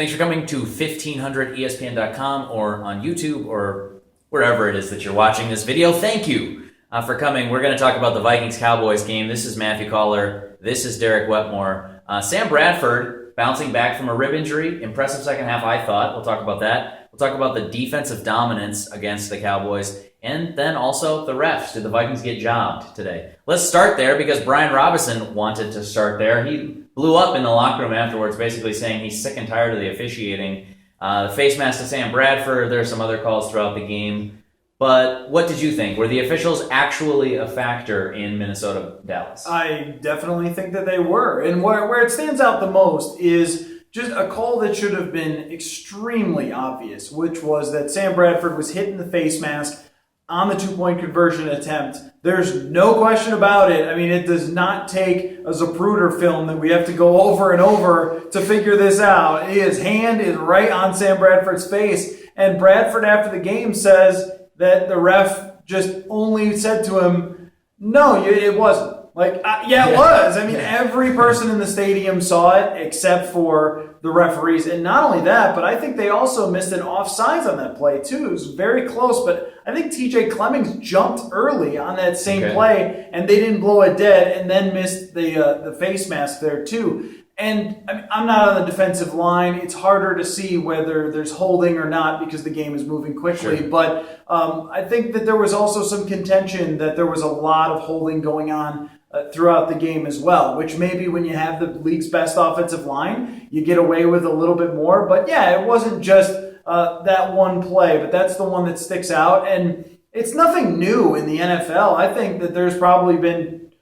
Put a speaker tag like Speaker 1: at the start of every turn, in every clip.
Speaker 1: Thanks for coming to 1500ESPN.com or on YouTube or wherever it is that you're watching this video. Thank you for coming. We're going to talk about the Vikings Cowboys game. This is Matthew Coller. This is Derek Wetmore. Sam Bradford bouncing back from a rib injury. Impressive second half, I thought. We'll talk about that. We'll talk about the defensive dominance against the Cowboys. And then also the refs. Did the Vikings get jobbed today? Let's start there because Brian Robinson wanted to start there. He blew up in the locker room afterwards, basically saying he's sick and tired of the officiating. The face mask to Sam Bradford. There are some other calls throughout the game. But what did you think? Were the officials actually a factor in Minnesota, Dallas?
Speaker 2: I definitely think that they were. And where it stands out the most is just a call that should have been extremely obvious, which was that Sam Bradford was hit in the face mask on the two-point conversion attempt. There's no question about it. I mean, it does not take a Zapruder film that we have to go over and over to figure this out. His hand is right on Sam Bradford's face, and Bradford after the game says that the ref just only said to him, no, it wasn't. Like, it was. I mean, every person in the stadium saw it except for the referees. And not only that, but I think they also missed an offsides on that play, too. It was very close, but I think TJ Clemmings jumped early on that same play, and they didn't blow it dead and then missed the face mask there, too. And I mean, I'm not on the defensive line. It's harder to see whether there's holding or not because the game is moving quickly. Sure. But I think that there was also some contention that there was a lot of holding going on throughout the game as well, which maybe when you have the league's best offensive line, you get away with a little bit more. But yeah, it wasn't just that one play, but that's the one that sticks out. And it's nothing new in the NFL. I think that there's probably been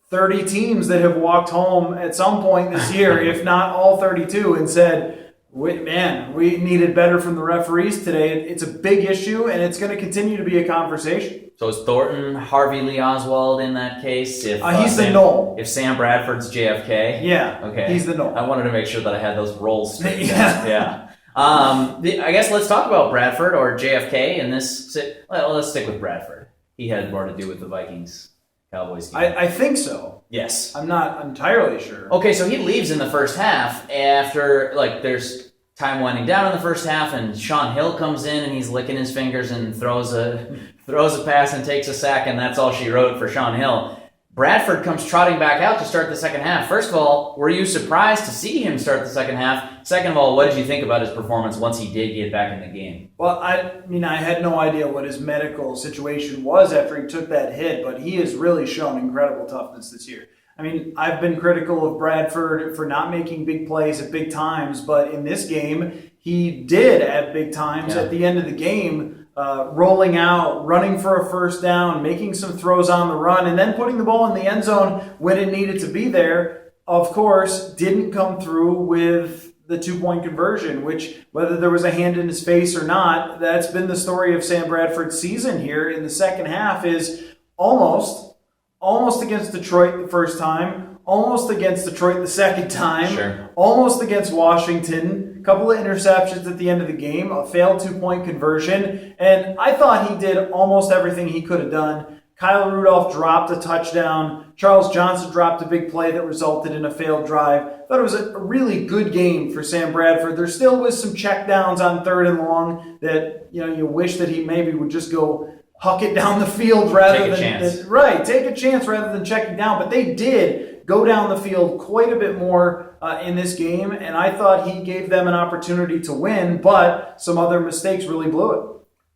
Speaker 2: 30 teams that have walked home at some point this year, if not all 32, and said, man, we needed better from the referees today. It's a big issue, and it's going to continue to be a conversation.
Speaker 1: So is Thornton Harvey Lee Oswald in that case?
Speaker 2: If he's the null.
Speaker 1: If Sam Bradford's JFK?
Speaker 2: Yeah,
Speaker 1: okay.
Speaker 2: He's the null.
Speaker 1: I wanted to make sure that I had those roles straight. Yeah. I guess let's talk about Bradford or JFK in this. Well, let's stick with Bradford. He had more to do with the Vikings Cowboys game.
Speaker 2: I think so.
Speaker 1: Yes.
Speaker 2: I'm not entirely sure.
Speaker 1: Okay, so he leaves in the first half after, there's time winding down in the first half, and Shaun Hill comes in, and he's licking his fingers and throws a pass and takes a sack, and that's all she wrote for Shaun Hill. Bradford comes trotting back out to start the second half. First of all, were you surprised to see him start the second half? Second of all, what did you think about his performance once he did get back in the game?
Speaker 2: Well, I had no idea what his medical situation was after he took that hit, but he has really shown incredible toughness this year. I mean, I've been critical of Bradford for not making big plays at big times, but in this game, he did at big times at the end of the game. Rolling out, running for a first down, making some throws on the run, and then putting the ball in the end zone when it needed to be there, of course, didn't come through with the two-point conversion, which, whether there was a hand in his face or not, that's been the story of Sam Bradford's season here in the second half is almost against Detroit the first time, almost against Detroit the second time, almost against Washington, a couple of interceptions at the end of the game, a failed two-point conversion, and I thought he did almost everything he could have done. Kyle Rudolph dropped a touchdown. Charles Johnson dropped a big play that resulted in a failed drive. I thought it was a really good game for Sam Bradford. There still was some checkdowns on third and long that you wish that he maybe would just go huck it down the field rather than take a chance rather than checking down. But they did go down the field quite a bit more in this game, and I thought he gave them an opportunity to win, but some other mistakes really blew it.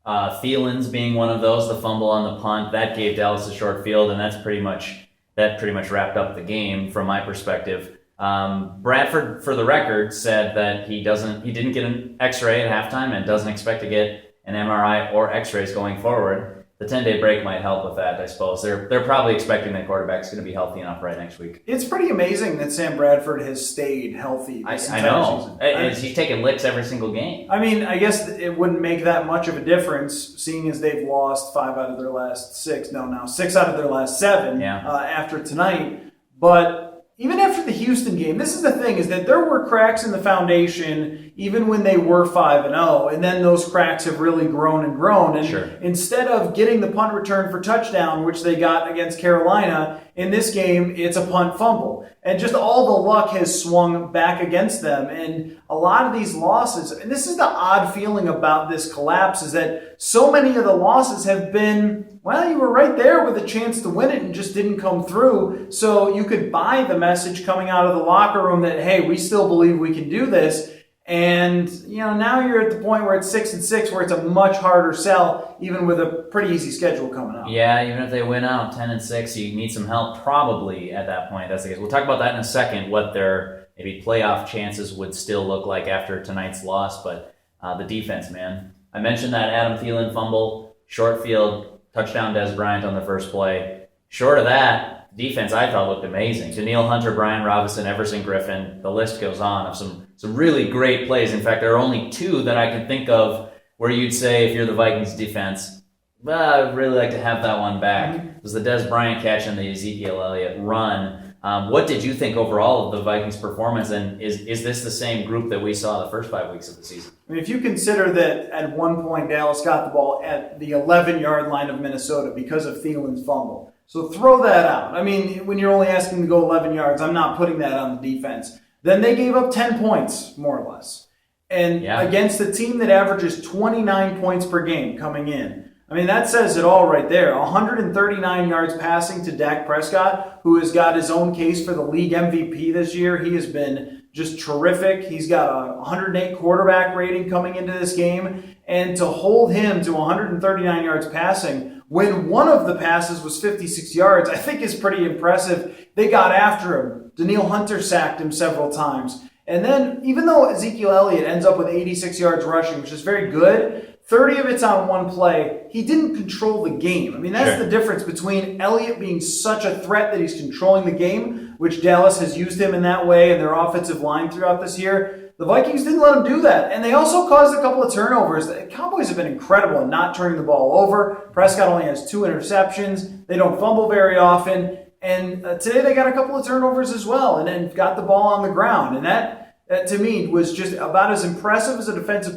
Speaker 1: Thielen's being one of those, the fumble on the punt, that gave Dallas a short field, and that pretty much wrapped up the game from my perspective. Bradford, for the record, said that he didn't get an X-ray at halftime and doesn't expect to get an MRI or X-rays going forward. The 10-day break might help with that, I suppose. They're probably expecting that quarterback's going to be healthy enough right next week.
Speaker 2: It's pretty amazing that Sam Bradford has stayed healthy this entire season.
Speaker 1: I know. He's taking licks every single game.
Speaker 2: I mean, I guess it wouldn't make that much of a difference, seeing as they've lost 5 out of their last 6. No, now 6 out of their last 7 after tonight. But even after the Houston game, this is the thing, is that there were cracks in the foundation even when they were 5-0, and then those cracks have really grown and grown. And
Speaker 1: Sure.
Speaker 2: instead of getting the punt return for touchdown, which they got against Carolina, in this game, it's a punt fumble. And just all the luck has swung back against them. And a lot of these losses, and this is the odd feeling about this collapse, is that so many of the losses have been, well, you were right there with a chance to win it and just didn't come through. So you could buy the message coming out of the locker room that, hey, we still believe we can do this. And, now you're at the point where it's 6-6, where it's a much harder sell, even with a pretty easy schedule coming up.
Speaker 1: Yeah, even if they win out 10-6, you need some help probably at that point. That's the case. We'll talk about that in a second, what their maybe playoff chances would still look like after tonight's loss. But the defense, man. I mentioned that Adam Thielen fumble, short field, touchdown Des Bryant on the first play. Short of that, defense I thought looked amazing. Danielle Hunter, Brian Robinson, Everson Griffin, the list goes on of some really great plays. In fact, there are only two that I can think of where you'd say, if you're the Vikings defense, well, I'd really like to have that one back. It was the Des Bryant catch and the Ezekiel Elliott run. What did you think overall of the Vikings' performance, and is this the same group that we saw the first 5 weeks of the season?
Speaker 2: I mean, if you consider that at one point Dallas got the ball at the 11-yard line of Minnesota because of Thielen's fumble. So throw that out. I mean, when you're only asking to go 11 yards, I'm not putting that on the defense. Then they gave up 10 points, more or less. And against a team that averages 29 points per game coming in. I mean, that says it all right there. 139 yards passing to Dak Prescott, who has got his own case for the league MVP this year. He has been just terrific. He's got a 108 quarterback rating coming into this game. And to hold him to 139 yards passing when one of the passes was 56 yards, I think is pretty impressive. They got after him. Danielle Hunter sacked him several times. And then, even though Ezekiel Elliott ends up with 86 yards rushing, which is very good, 30 of it's on one play, he didn't control the game. I mean, that's the difference between Elliott being such a threat that he's controlling the game, which Dallas has used him in that way in their offensive line throughout this year. The Vikings didn't let him do that. And they also caused a couple of turnovers. The Cowboys have been incredible in not turning the ball over. Prescott only has 2 interceptions. They don't fumble very often. And today they got a couple of turnovers as well and then got the ball on the ground. And that to me, was just about as impressive as a defensive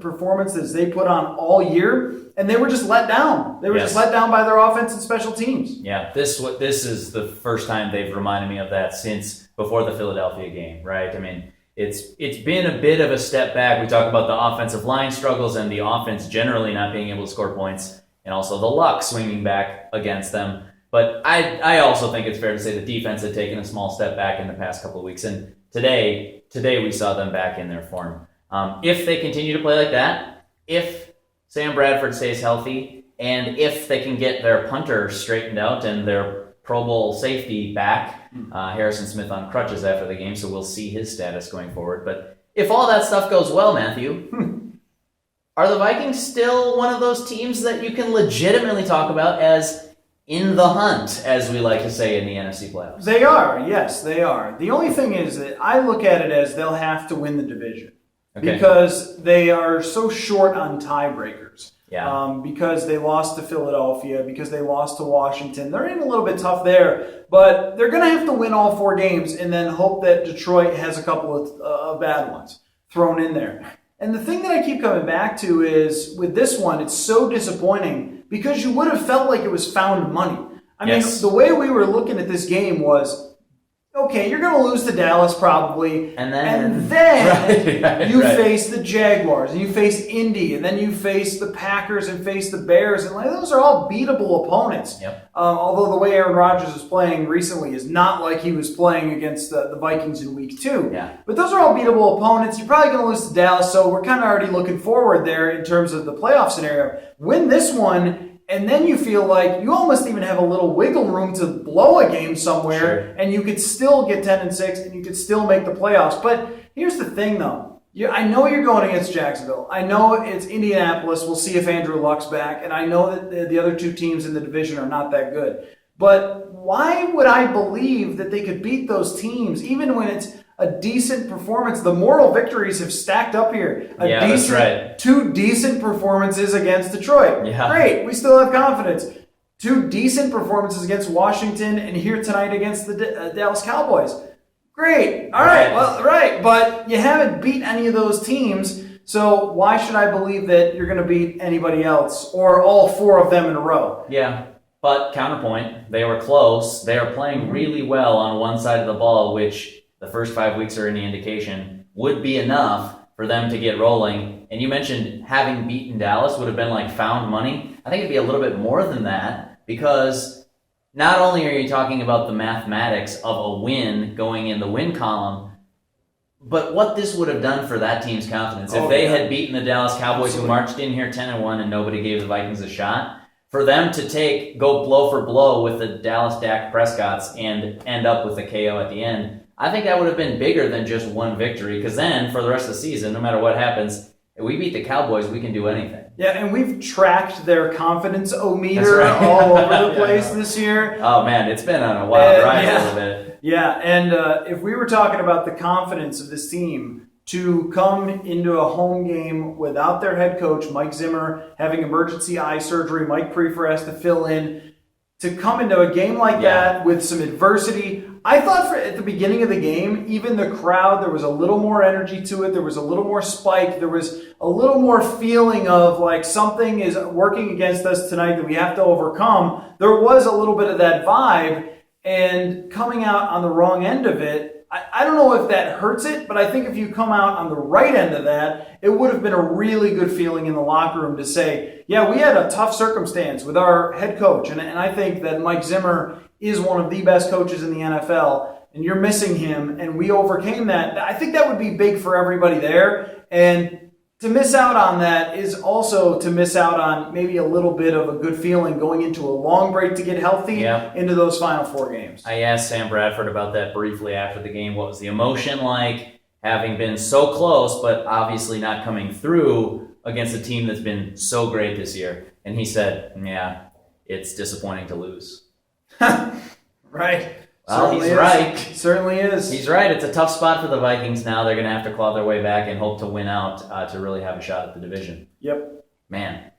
Speaker 2: performance as they put on all year. And they were just let down. They were just let down by their offense and special teams.
Speaker 1: Yeah, this is the first time they've reminded me of that since before the Philadelphia game, right? I mean, it's been a bit of a step back. We talk about the offensive line struggles and the offense generally not being able to score points, and also the luck swinging back against them. But I also think it's fair to say the defense had taken a small step back in the past couple of weeks. And today we saw them back in their form. If they continue to play like that, if Sam Bradford stays healthy, and if they can get their punter straightened out and their Pro Bowl safety back, Harrison Smith on crutches after the game, so we'll see his status going forward. But if all that stuff goes well, Matthew, are the Vikings still one of those teams that you can legitimately talk about as in the hunt, as we like to say in the NFC playoffs?
Speaker 2: They are, yes, they are. The only thing is that I look at it as they'll have to win the division because they are so short on tiebreakers.
Speaker 1: Yeah.
Speaker 2: Because they lost to Philadelphia, because they lost to Washington. They're in a little bit tough there, but they're going to have to win all 4 games and then hope that Detroit has a couple of bad ones thrown in there. And the thing that I keep coming back to is, with this one, it's so disappointing because you would have felt like it was found money. I mean, the way we were looking at this game was, okay, you're going to lose to Dallas probably, and then you face the Jaguars, and you face Indy, and then you face the Packers and face the Bears, and those are all beatable opponents.
Speaker 1: Yep.
Speaker 2: Although the way Aaron Rodgers is playing recently is not like he was playing against the Vikings in Week 2.
Speaker 1: Yeah.
Speaker 2: But those are all beatable opponents. You're probably going to lose to Dallas, so we're kind of already looking forward there in terms of the playoff scenario. Win this one, and then you feel like you almost even have a little wiggle room to blow a game somewhere, and you could still get 10-6, and you could still make the playoffs. But here's the thing, though. I know you're going against Jacksonville. I know it's Indianapolis. We'll see if Andrew Luck's back. And I know that the other 2 teams in the division are not that good. But why would I believe that they could beat those teams, even when it's a decent performance? The moral victories have stacked up here.
Speaker 1: That's right.
Speaker 2: 2 decent performances against Detroit.
Speaker 1: Yeah.
Speaker 2: Great. We still have confidence. 2 decent performances against Washington and here tonight against the Dallas Cowboys. Great. All right. Well, right. But you haven't beat any of those teams. So why should I believe that you're going to beat anybody else or all 4 of them in a row?
Speaker 1: Yeah. But counterpoint, they were close. They are playing really well on one side of the ball, which the first 5 weeks are any indication would be enough for them to get rolling. And you mentioned having beaten Dallas would have been like found money. I think it'd be a little bit more than that, because not only are you talking about the mathematics of a win going in the win column, but what this would have done for that team's confidence. If they had beaten the Dallas Cowboys, who marched in here 10-1 and nobody gave the Vikings a shot, for them to go blow for blow with the Dallas Dak Prescotts and end up with a KO at the end, I think that would have been bigger than just one victory, because then for the rest of the season, no matter what happens, if we beat the Cowboys, we can do anything.
Speaker 2: Yeah, and we've tracked their confidence-o-meter all over the place this year.
Speaker 1: Oh, man, it's been on a wild ride a little bit.
Speaker 2: Yeah, and if we were talking about the confidence of this team to come into a home game without their head coach, Mike Zimmer, having emergency eye surgery, Mike Prefer has to fill in, to come into a game like that with some adversity. I thought at the beginning of the game, even the crowd, there was a little more energy to it. There was a little more spike. There was a little more feeling of like something is working against us tonight that we have to overcome. There was a little bit of that vibe, and coming out on the wrong end of it, I don't know if that hurts it, but I think if you come out on the right end of that, it would have been a really good feeling in the locker room to say, yeah, we had a tough circumstance with our head coach, and I think that Mike Zimmer is one of the best coaches in the NFL, and you're missing him, and we overcame that. I think that would be big for everybody there, and to miss out on that is also to miss out on maybe a little bit of a good feeling going into a long break to get healthy into those final 4 games.
Speaker 1: I asked Sam Bradford about that briefly after the game. What was the emotion like, having been so close, but obviously not coming through against a team that's been so great this year? And he said, yeah, it's disappointing to lose.
Speaker 2: Right.
Speaker 1: Well, he's right.
Speaker 2: Certainly is.
Speaker 1: He's right. It's a tough spot for the Vikings now. They're going to have to claw their way back and hope to win out to really have a shot at the division.
Speaker 2: Yep.
Speaker 1: Man.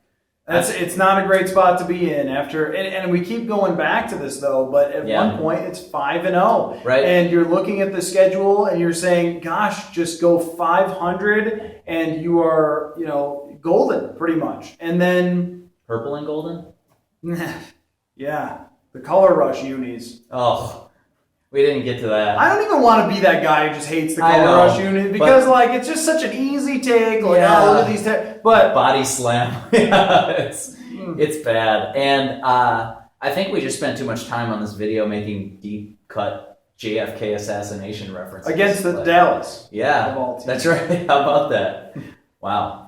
Speaker 2: It's not a great spot to be in after, and we keep going back to this though, but at one point it's 5-0.
Speaker 1: Right.
Speaker 2: And you're looking at the schedule and you're saying, gosh, just go 500 and you are, golden pretty much. And then
Speaker 1: purple and golden?
Speaker 2: Yeah. The Coller Rush unis.
Speaker 1: Oh. We didn't get to that.
Speaker 2: I don't even want to be that guy who just hates the Coller Rush unit because, it's just such an easy take. Look at these. But
Speaker 1: body slam. It's bad. And I think we just spent too much time on this video making deep cut JFK assassination references
Speaker 2: against the Dallas.
Speaker 1: Yeah, that's right. How about that? Wow.